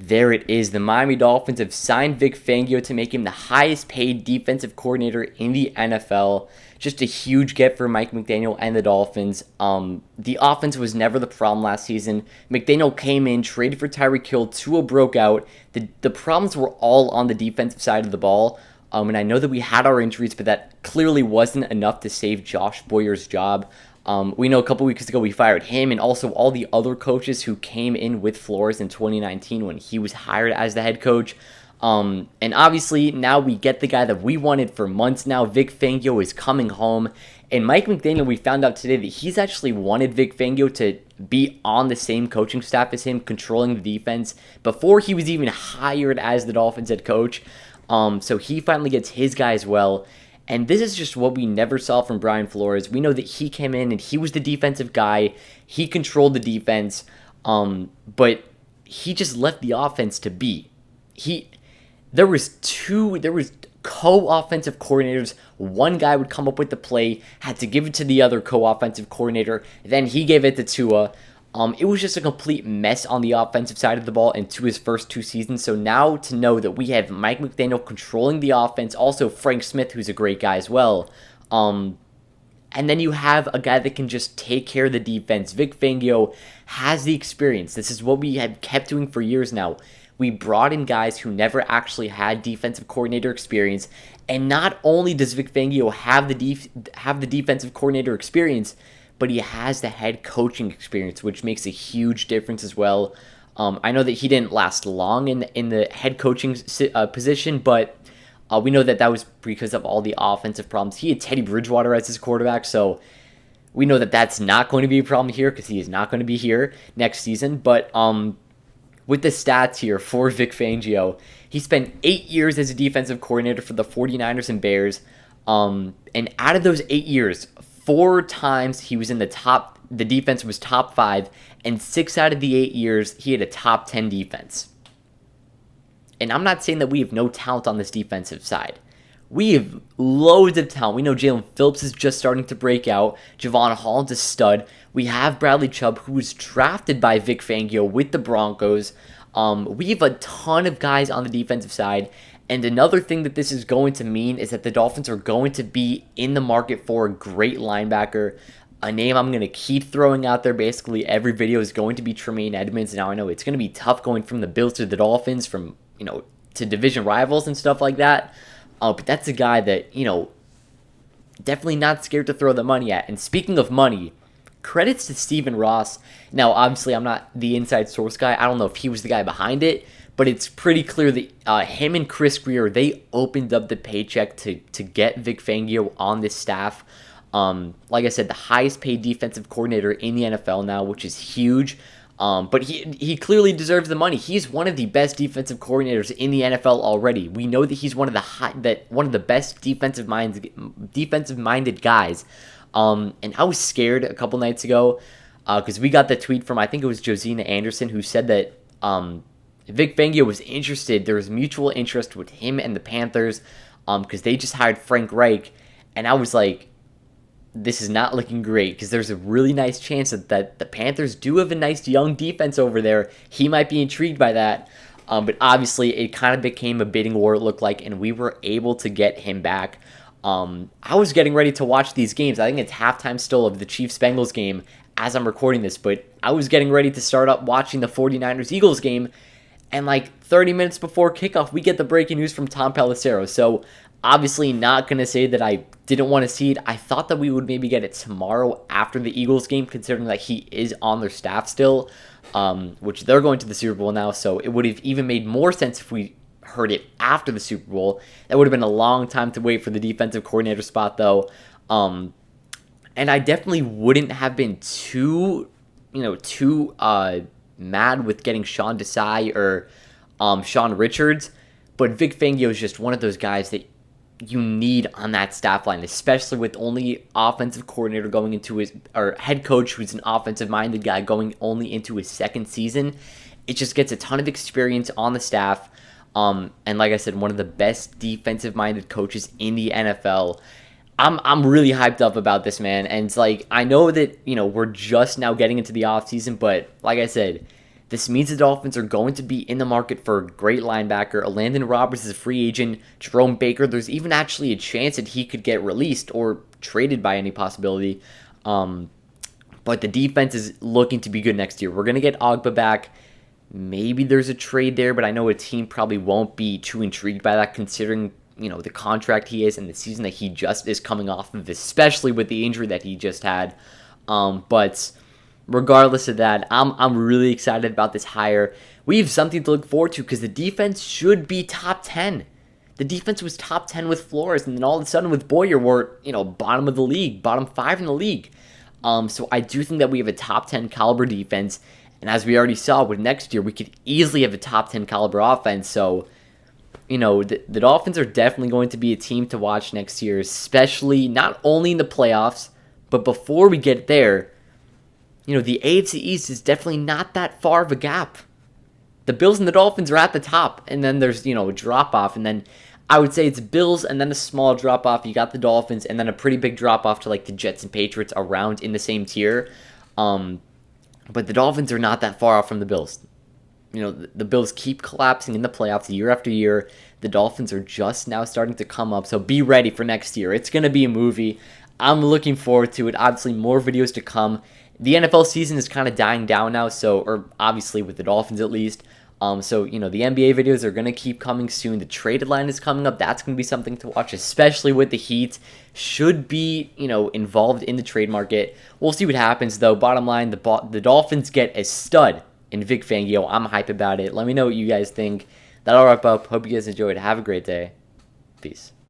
There it is. The Miami Dolphins have signed Vic Fangio to make him the highest paid defensive coordinator in the NFL. Just a huge get for Mike McDaniel and the Dolphins. The offense was never the problem last season. McDaniel came in, traded for Tyreek Hill, Tua broke out. The problems were all on the defensive side of the ball. And I know that we had our injuries, but that clearly wasn't enough to save Josh Boyer's job. We know a couple weeks ago we fired him and also all the other coaches who came in with Flores in 2019 when he was hired as the head coach. And obviously now we get the guy that we wanted for months now. Vic Fangio is coming home. And Mike McDaniel, we found out today that he's actually wanted Vic Fangio to be on the same coaching staff as him, controlling the defense, before he was even hired as the Dolphins head coach. So he finally gets his guy as well. And this is just what we never saw from Brian Flores. We know that he came in and he was the defensive guy. He controlled the defense, but he just left the offense to be. There was co-offensive coordinators. One guy would come up with the play, had to give it to the other co-offensive coordinator. Then he gave it to Tua. It was just a complete mess on the offensive side of the ball in Tua's first 2 seasons. So now to know that we have Mike McDaniel controlling the offense, also Frank Smith, who's a great guy as well. And then you have a guy that can just take care of the defense. Vic Fangio has the experience. This is what we have kept doing for years now. We brought in guys who never actually had defensive coordinator experience. And not only does Vic Fangio have the defensive coordinator experience, but he has the head coaching experience, which makes a huge difference as well. I know that he didn't last long in the head coaching position, but we know that was because of all the offensive problems. He had Teddy Bridgewater as his quarterback, so we know that that's not going to be a problem here because he is not going to be here next season. But with the stats here for Vic Fangio, he spent 8 years as a defensive coordinator for the 49ers and Bears. And out of those 8 years, 4 times he was in the defense was top 5, and 6 out of the 8 years he had a top 10 defense. And I'm not saying that we have no talent on this defensive side. We have loads of talent. We know Jalen Phillips is just starting to break out. Javon Holland's a stud. We have Bradley Chubb, who was drafted by Vic Fangio with the Broncos. We have a ton of guys on the defensive side. And another thing that this is going to mean is that the Dolphins are going to be in the market for a great linebacker. A name I'm going to keep throwing out there basically every video is going to be Tremaine Edmonds. Now I know it's going to be tough going from the Bills to the Dolphins, from to division rivals and stuff like that. But that's a guy that, definitely not scared to throw the money at. And speaking of money, credits to Stephen Ross. Now, obviously, I'm not the inside source guy. I don't know if he was the guy behind it, but it's pretty clear that him and Chris Greer, they opened up the paycheck to get Vic Fangio on this staff. Like I said, the highest paid defensive coordinator in the NFL now, which is huge. But he clearly deserves the money. He's one of the best defensive coordinators in the NFL already. We know that he's one of the best defensive minded guys. And I was scared a couple nights ago because we got the tweet from, I think it was Josina Anderson, who said that Vic Fangio was interested. There was mutual interest with him and the Panthers because they just hired Frank Reich. And I was like, this is not looking great because there's a really nice chance that the Panthers do have a nice young defense over there. He might be intrigued by that. But obviously, it kind of became a bidding war, it looked like, and we were able to get him back. I was getting ready to watch these games. I think it's halftime still of the Chiefs-Bengals game as I'm recording this, but I was getting ready to start up watching the 49ers-Eagles game, and like 30 minutes before kickoff, we get the breaking news from Tom Pelissero. So obviously not going to say that I didn't want to see it. I thought that we would maybe get it tomorrow after the Eagles game, considering that he is on their staff still, which they're going to the Super Bowl now, so it would have even made more sense if we heard it after the Super Bowl. That would have been a long time to wait for the defensive coordinator spot, though. And I definitely wouldn't have been too mad with getting Sean Desai or Sean Richards, but Vic Fangio is just one of those guys that you need on that staff line, especially with only offensive coordinator going into or head coach who's an offensive-minded guy going only into his second season. It just gets a ton of experience on the staff. And like I said, one of the best defensive-minded coaches in the NFL. I'm really hyped up about this, man. And it's like, I know that, we're just now getting into the offseason, but like I said, This means the Dolphins are going to be in the market for a great linebacker. Landon Roberts is a free agent. Jerome Baker, there's even actually a chance that he could get released or traded by any possibility. But the defense is looking to be good next year. We're going to get Ogba back. Maybe there's a trade there, but I know a team probably won't be too intrigued by that considering, the contract he is and the season that he just is coming off of, especially with the injury that he just had. But regardless of that, I'm really excited about this hire. We have something to look forward to because the defense should be top 10. The defense was top 10 with Flores, and then all of a sudden with Boyer, we're, bottom of the league, bottom 5 in the league. So I do think that we have a top 10 caliber defense, and as we already saw with next year, we could easily have a top 10 caliber offense. So, the Dolphins are definitely going to be a team to watch next year, especially not only in the playoffs, but before we get there, the AFC East is definitely not that far of a gap. The Bills and the Dolphins are at the top, and then there's, a drop-off, and then I would say it's Bills and then a small drop-off. You got the Dolphins, and then a pretty big drop-off to, the Jets and Patriots around in the same tier. But the Dolphins are not that far off from the Bills. The Bills keep collapsing in the playoffs year after year. The Dolphins are just now starting to come up, so be ready for next year. It's going to be a movie. I'm looking forward to it. Obviously, more videos to come. The NFL season is kind of dying down now, or obviously with the Dolphins at least. So the NBA videos are going to keep coming soon. The trade deadline is coming up. That's going to be something to watch, especially with the Heat. Should be, involved in the trade market. We'll see what happens, though. Bottom line, the Dolphins get a stud in Vic Fangio. I'm hype about it. Let me know what you guys think. That'll wrap up. Hope you guys enjoyed. Have a great day. Peace.